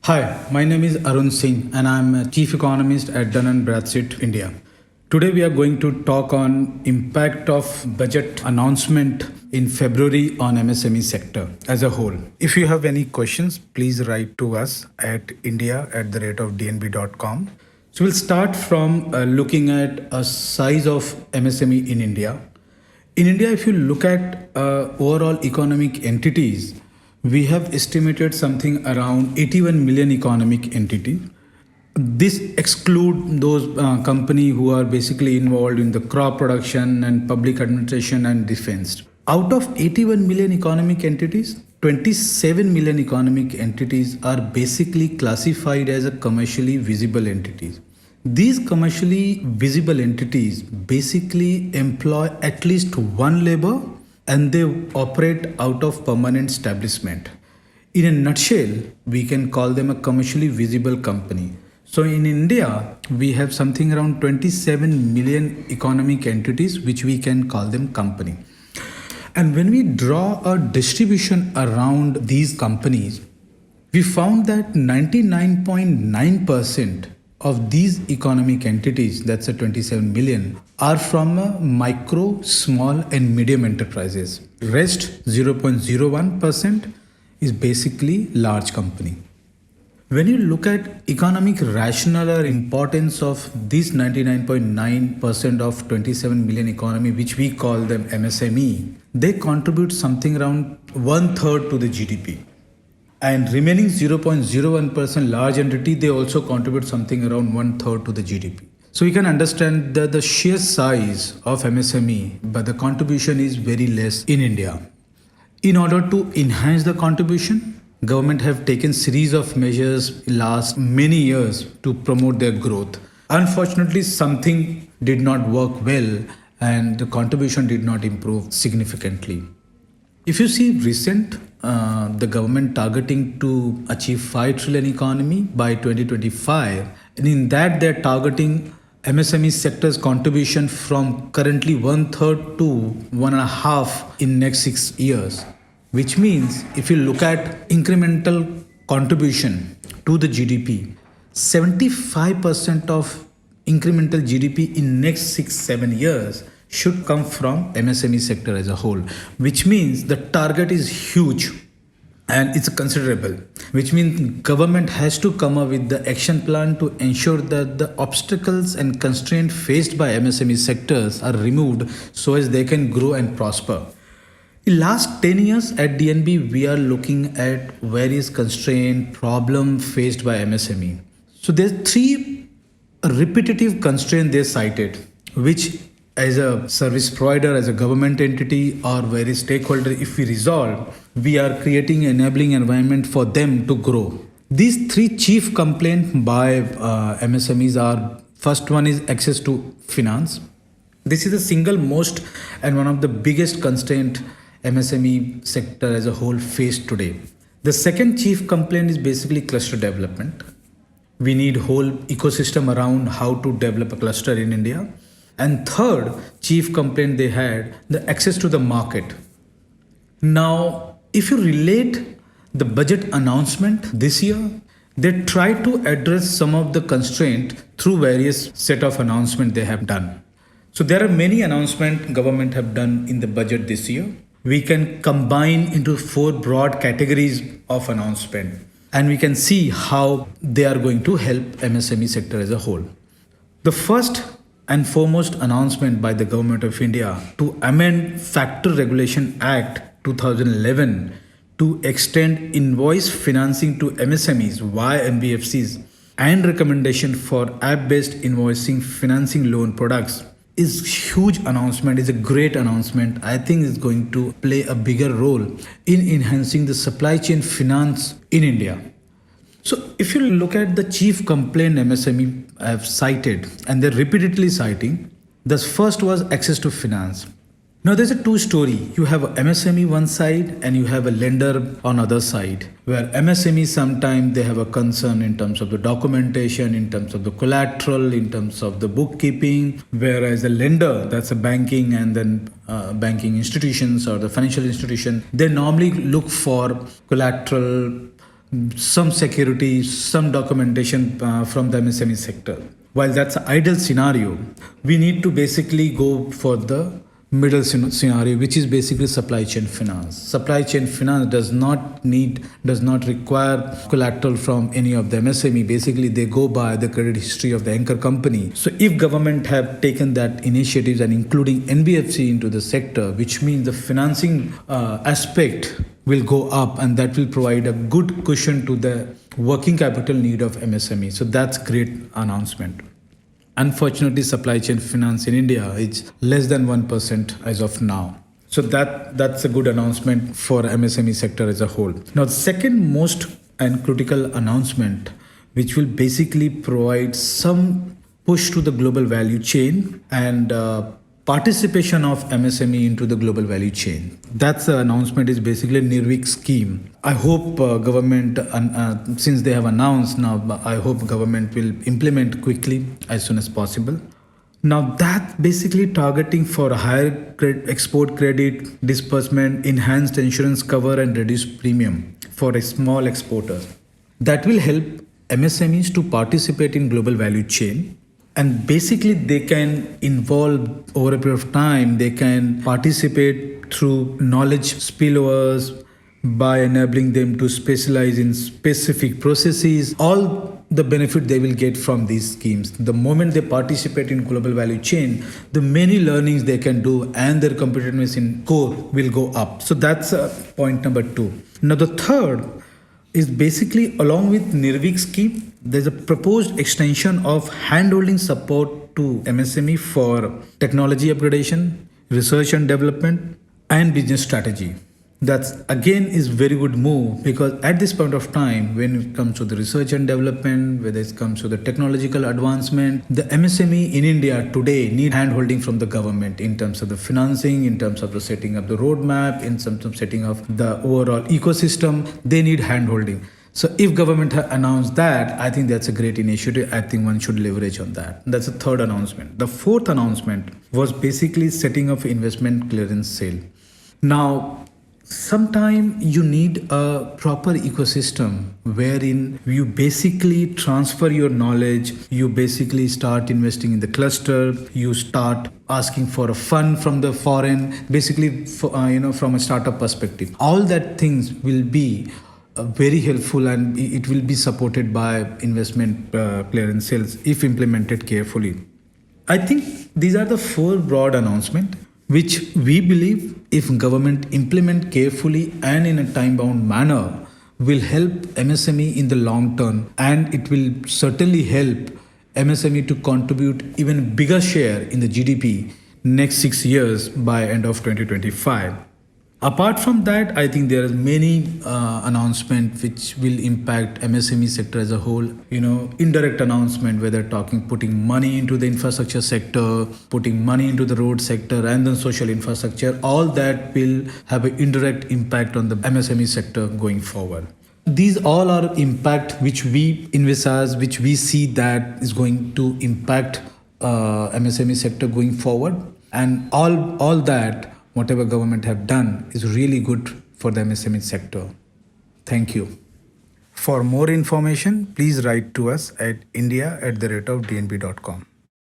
Hi, my name is Arun Singh and I'm a Chief Economist at Dun & Bradstreet India. Today we are going to talk on impact of budget announcement in February on MSME sector as a whole. If you have any questions, please write to us at india@dnb.com. So we'll start from looking at a size of MSME in India. In India, if you look at overall economic entities, we have estimated something around 81 million economic entities. This exclude those companies who are basically involved in the crop production and public administration and defense. Out of 81 million economic entities, 27 million economic entities are basically classified as a commercially visible entities. These commercially visible entities basically employ at least one labor and they operate out of permanent establishment. In a nutshell, we can call them a commercially visible company. So in India, we have something around 27 million economic entities, which we can call them company. And when we draw a distribution around these companies, we found that 99.9% of these economic entities, that's a 27 million, are from micro, small and medium enterprises. Rest 0.01% is basically large company. When you look at economic rationale or importance of this 99.9% of 27 million economy, which we call them MSME, they contribute something around 1/3 to the GDP. And remaining 0.01% large entity, they also contribute something around 1/3 to the GDP. So we can understand that the sheer size of MSME, but the contribution is very less in India. In order to enhance the contribution, government have taken series of measures last many years to promote their growth. Unfortunately, something did not work well and the contribution did not improve significantly. If you see recent, the government targeting to achieve 5 trillion economy by 2025, and in that they're targeting MSME sector's contribution from currently 1/3 to 1.5 in next 6 years. Which means if you look at incremental contribution to the GDP, 75% of incremental GDP in next 6-7 years should come from MSME sector as a whole, which means the target is huge and it's considerable, which means government has to come up with the action plan to ensure that the obstacles and constraints faced by MSME sectors are removed so as they can grow and prosper. In last 10 years at DNB, we are looking at various constraint problem faced by MSME. So there's 3 repetitive constraints they cited, which as a service provider, as a government entity or various stakeholder, if we resolve, we are creating an enabling environment for them to grow. These 3 chief complaints by MSMEs are, first one is access to finance. This is the single most and one of the biggest constraint MSME sector as a whole faced today. The second chief complaint is basically cluster development. We need whole ecosystem around how to develop a cluster in India. And third chief complaint they had, the access to the market. Now, if you relate the budget announcement this year, they try to address some of the constraint through various set of announcements they have done. So there are many announcements government have done in the budget this year. We can combine into 4 broad categories of announcement and we can see how they are going to help MSME sector as a whole. The first and foremost announcement by the Government of India to amend Factor Regulation Act 2011 to extend invoice financing to MSMEs via NBFCs and recommendation for app-based invoicing financing loan products is huge announcement, is a great announcement. I think it's going to play a bigger role in enhancing the supply chain finance in India. So if you look at the chief complaint MSME have cited, and they're repeatedly citing, the first was access to finance. Now there's a 2 story. You have a MSME one side and you have a lender on other side, where MSME sometimes they have a concern in terms of the documentation, in terms of the collateral, in terms of the bookkeeping, whereas a lender, that's a banking and then banking institutions or the financial institution, they normally look for collateral, some security, some documentation from the MSME sector. While that's an ideal scenario, we need to basically go for the middle scenario, which is basically supply chain finance. Supply chain finance does not require collateral from any of the MSME. Basically, they go by the credit history of the anchor company. So if government have taken that initiatives and including NBFC into the sector, which means the financing aspect will go up, and that will provide a good cushion to the working capital need of MSME. So that's great announcement. Unfortunately, supply chain finance in India is less than 1% as of now. So that's a good announcement for MSME sector as a whole. Now, the second most and critical announcement, which will basically provide some push to the global value chain and participation of MSME into the global value chain. That's the announcement is basically a NIRVIC scheme. I hope government, since they have announced now, I hope government will implement quickly as soon as possible. Now that basically targeting for higher export credit disbursement, enhanced insurance cover and reduced premium for a small exporters. That will help MSMEs to participate in global value chain. And basically, they can involve over a period of time, they can participate through knowledge spillovers by enabling them to specialize in specific processes. All the benefit they will get from these schemes. The moment they participate in global value chain, the many learnings they can do and their competitiveness in core will go up. So that's point number 2. Now, the third is basically along with NIRVIC scheme, there's a proposed extension of handholding support to MSME for technology upgradation, research and development, and business strategy. That's again is very good move, because at this point of time, when it comes to the research and development, whether it comes to the technological advancement, the MSME in India today need handholding from the government in terms of the financing, in terms of the setting up the roadmap, in terms of setting up the overall ecosystem. They need handholding. So if government announced that, I think that's a great initiative. I think one should leverage on that. That's the third announcement. The fourth announcement was basically setting up investment clearance sale. Now, sometime you need a proper ecosystem wherein you basically transfer your knowledge, you basically start investing in the cluster, you start asking for a fund from the foreign, basically from a startup perspective. All that things will be very helpful, and it will be supported by investment clearance sales if implemented carefully. I think these are the 4 broad announcements which we believe, if government implement carefully and in a time-bound manner, will help MSME in the long term, and it will certainly help MSME to contribute even bigger share in the GDP next 6 years by end of 2025. Apart from that, I think there are many announcements which will impact MSME sector as a whole. Indirect announcement, whether putting money into the infrastructure sector, putting money into the road sector and the social infrastructure, all that will have an indirect impact on the MSME sector going forward. These all are impact which we envisage, which we see that is going to impact MSME sector going forward. And all that, whatever government have done, is really good for the MSME sector. Thank you. For more information, please write to us at india@dnb.com.